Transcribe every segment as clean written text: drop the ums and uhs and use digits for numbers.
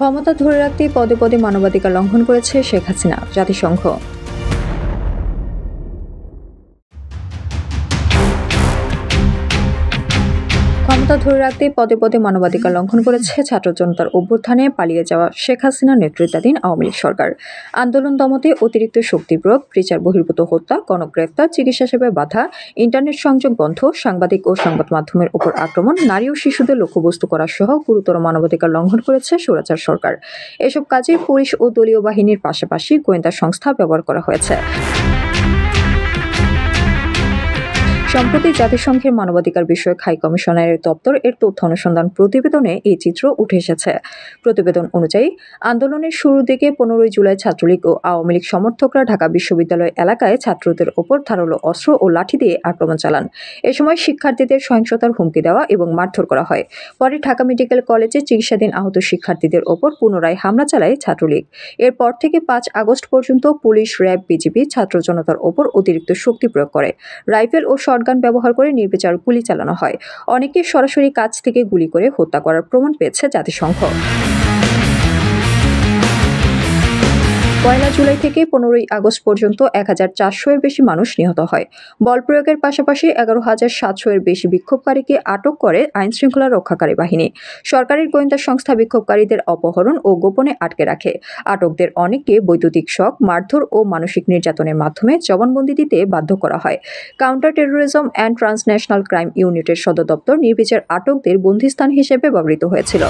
ক্ষমতা ধরে রাখতে পদে পদে মানবাধিকার লঙ্ঘন করেছে শেখ হাসিনা, জাতিসংঘ। ক্ষমতা ধরে রাখতে পদে পদে মানবাধিকার লঙ্ঘন করেছে ছাত্র জনতার অভ্যুত্থানে পালিয়ে যাওয়া শেখ হাসিনার নেতৃত্বাধীন আওয়ামী লীগ সরকার। আন্দোলন দমতে অতিরিক্ত শক্তি প্রয়োগ, বিচার বহির্ভূত হত্যা, গণগ্রেফতার, চিকিৎসা সেবায় বাধা, ইন্টারনেট সংযোগ বন্ধ, সাংবাদিক ও সংবাদ মাধ্যমের উপর আক্রমণ, নারী ও শিশুদের লক্ষ্যবস্তু করা সহ গুরুতর মানবাধিকার লঙ্ঘন করেছে স্বৈরাচার সরকার। এসব কাজে পুলিশ ও দলীয় বাহিনীর পাশাপাশি গোয়েন্দা সংস্থা ব্যবহার করা হয়েছে। সম্প্রতি জাতিসংঘের মানবাধিকার বিষয়ক হাই কমিশনারের দপ্তর এর তথ্য অনুসন্ধান প্রতিবেদনে এই চিত্র উঠে এসেছে। প্রতিবেদন অনুযায়ী আন্দোলনের শুরুর দিকে 15 জুলাই ছাত্রলীগ ও আওয়ামী লীগ সমর্থকরা ঢাকা বিশ্ববিদ্যালয় এলাকায় ছাত্রদের ওপর ধারালো অস্ত্র ও লাঠি দিয়ে আক্রমণ চালান। এ সময় শিক্ষার্থীদের সহিংসতার হুমকি দেওয়া এবং মারধর করা হয়। পরে ঢাকা মেডিকেল কলেজে চিকিৎসাধীন আহত শিক্ষার্থীদের ওপর পুনরায় হামলা চালায় ছাত্রলীগ। এরপর থেকে 5 আগস্ট পর্যন্ত পুলিশ, র্যাব, বিজিবি ছাত্র জনতার ওপর অতিরিক্ত শক্তি প্রয়োগ করে। রাইফেল ও শটগান ব্যবহার করে নির্বিচার গুলি চালানো হয়। অনেকে সরাসরি কাছ থেকে গুলি করে হত্যা করার প্রমাণ পেয়েছে জাতিসংঘ। 1 জুলাই থেকে 15 আগস্ট পর্যন্ত 1400 এর বেশি মানুষ নিহত হয়। বল প্রয়োগের পাশাপাশি 11,700 এর বেশি বিক্ষোভকারীকে আটক করে আইন শৃঙ্খলা রক্ষাকারী বাহিনী। সরকারি গোয়েন্দা সংস্থা বিক্ষোভকারীদের অপহরণ ও গোপনে আটকে রাখে। আটকদের অনেককে বৈদ্যুতিক শক, মারধর ও মানসিক নির্যাতনের মাধ্যমে জবানবন্দি দিতে বাধ্য করা হয়। Counter terrorism and transnational crime ইউনিটের সদর দপ্তর নির্বিচার আটকদের বন্দিস্থান হিসেবে ব্যবহৃত হয়েছিল।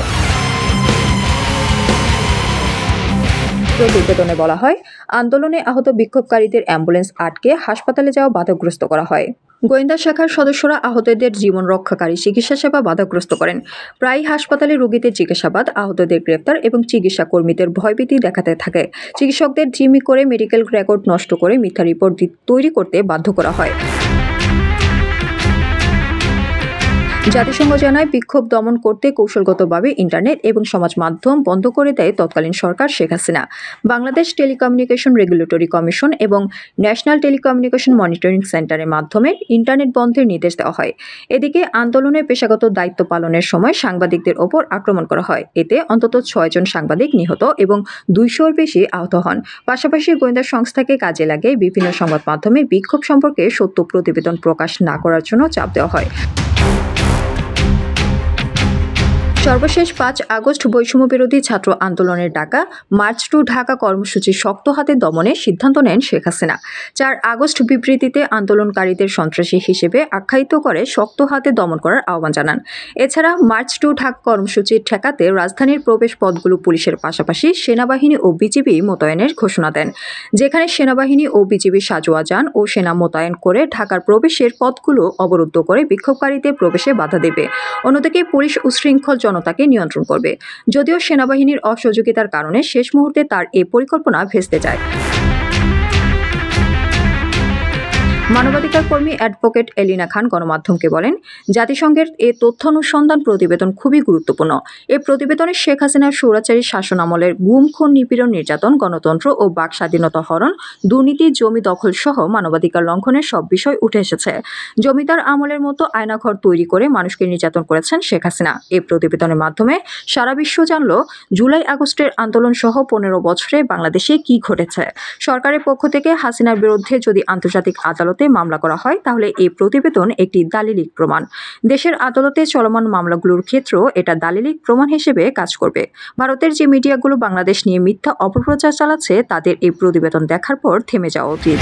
প্রতিবেদনে বলা হয়, আন্দোলনে আহত বিক্ষোভকারীদের অ্যাম্বুলেন্স আটকে হাসপাতালে যাওয়া বাধাগ্রস্ত করা হয়। গোয়েন্দা শাখার সদস্যরা আহতদের জীবন রক্ষাকারী চিকিৎসা সেবা বাধাগ্রস্ত করেন। প্রায় হাসপাতালে রোগীদের জিজ্ঞাসাবাদ, আহতদের গ্রেফতার এবং চিকিৎসা কর্মীদের ভয়ভীতি দেখাতে থাকে। চিকিৎসকদের জিম্মি করে মেডিকেল রেকর্ড নষ্ট করে মিথ্যা রিপোর্ট তৈরি করতে বাধ্য করা হয়। জাতিসংঘ জানায়, বিক্ষোভ দমন করতে কৌশলগতভাবে ইন্টারনেট এবং সমাজ মাধ্যম বন্ধ করে দেয় তৎকালীন সরকার Sheikh Hasina. Bangladesh telecommunication regulatory commission এবং ন্যাশনাল টেলিকমিউনিকেশন মনিটরিং সেন্টারের মাধ্যমে ইন্টারনেট বন্ধের নির্দেশ দেওয়া হয়। এদিকে আন্দোলনে পেশাগত দায়িত্ব পালনের সময় সাংবাদিকদের ওপর আক্রমণ করা হয়। এতে অন্তত 6 জন সাংবাদিক নিহত এবং 200-এর বেশি আহত হন। পাশাপাশি গোয়েন্দা সংস্থাকে কাজে লাগিয়ে বিভিন্ন সংবাদ মাধ্যমে বিক্ষোভ সম্পর্কে সত্য প্রতিবেদন প্রকাশ না করার জন্য চাপ দেওয়া হয়। সর্বশেষ 5 আগস্ট বৈষম্য বিরোধী ছাত্র আন্দোলনের ডাকা মার্চ টু ঢাকা কর্মসূচি শক্ত হাতে দমনের সিদ্ধান্ত নেন শেখ হাসিনা। 4 আগস্ট বিবৃতিতে আন্দোলনকারীদের সন্ত্রাসী হিসেবে আখ্যায়িত করে শক্ত হাতে দমন করার আহ্বান জানান। এছাড়া মার্চ টু ঢাকা কর্মসূচি ঠেকাতে রাজধানীর প্রবেশ পথগুলো পুলিশের পাশাপাশি সেনাবাহিনী ও বিজিবি মোতায়েনের ঘোষণা দেন। যেখানে সেনাবাহিনী ও বিজিবি সাজোয়া যান ও সেনা মোতায়েন করে ঢাকার প্রবেশের পথগুলো অবরুদ্ধ করে বিক্ষোভকারীদের প্রবেশে বাধা দেবে। অন্যদিকে পুলিশ উচ্ছৃঙ্খল জনতাকে নিয়ন্ত্রণ করবে। যদিও সেনাবাহিনীর অসহযোগিতার কারণে শেষ মুহূর্তে তার এই পরিকল্পনা ভেস্তে যায়। মানবাধিকার কর্মী অ্যাডভোকেট এলিনা খান গণমাধ্যমকে বলেন, জাতিসংঘের এই তথ্য অনুসন্ধান প্রতিবেদন খুবই গুরুত্বপূর্ণ। এই প্রতিবেদনে শেখ হাসিনার স্বৈরাচারী শাসন আমলের গুম, খুন, নিপীড়ন, নির্যাতন, গণতন্ত্র ও বাক স্বাধীনতা হরণ, দুর্নীতি, জমি দখল সহ মানবাধিকার লঙ্ঘনের সব বিষয় উঠে এসেছে। জমিদার আমলের মতো আয়নাঘর তৈরি করে মানুষকে নির্যাতন করেছেন শেখ হাসিনা। এই প্রতিবেদনের মাধ্যমে সারা বিশ্ব জানল জুলাই আগস্টের আন্দোলন সহ 15 বছরে বাংলাদেশে কি ঘটেছে। সরকারের পক্ষ থেকে হাসিনার বিরুদ্ধে যদি আন্তর্জাতিক আদালতে মামলা করা হয় তাহলে এই প্রতিবেদন একটি দালিলিক প্রমাণ। দেশের আদালতে চলমান মামলাগুলোর ক্ষেত্রেও এটা দালিলিক প্রমাণ হিসেবে কাজ করবে। ভারতের যে মিডিয়াগুলো বাংলাদেশ নিয়ে মিথ্যা অপপ্রচার চালাচ্ছে তাদের এই প্রতিবেদন দেখার পর থেমে যাওয়া উচিত।